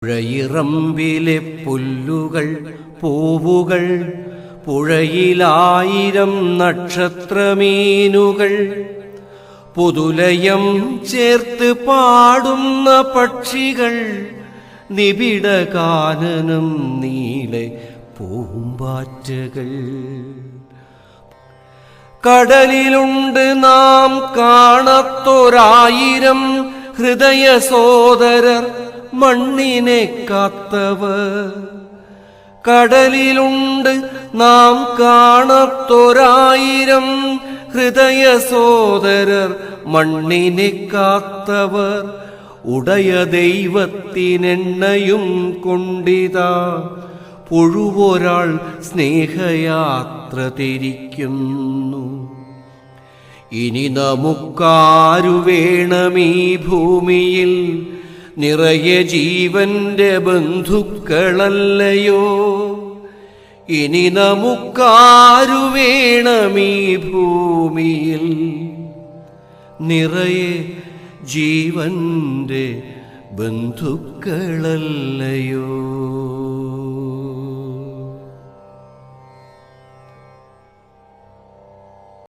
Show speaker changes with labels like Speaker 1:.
Speaker 1: പുഴയിറമ്പിലെ പുല്ലുകൾ പൂവുകൾ, പുഴയിലായിരം നക്ഷത്രമീനുകൾ, പുതുലയം ചേർത്ത് പാടുന്ന പക്ഷികൾ, നിബിഡകാനനം നീളെ പൂമ്പാറ്റകൾ. കടലിലുണ്ട് നാം കാണത്തൊരായിരം ഹൃദയ സോദരർ, മണ്ണിനെ കാത്തവർ. കടലിലുണ്ട് നാം കാണത്തൊരായിരം ഹൃദയ സോദരർ, മണ്ണിനെ കാത്തവർ. ഉടയ ദൈവത്തിനെണ്ണയും കൊണ്ടിതാ പുഴുവൊരാൾ സ്നേഹയാത്ര തിരിക്കുന്നു. ഇനി നമുക്കാരു വേണമീ ഭൂമിയിൽ, നിറയെ ജീവന്റെ ബന്ധുക്കളല്ലയോ. ഇനി നമുക്കാരു വേണമീ ഭൂമിയിൽ, നിറയെ ജീവന്റെ ബന്ധുക്കളല്ലയോ.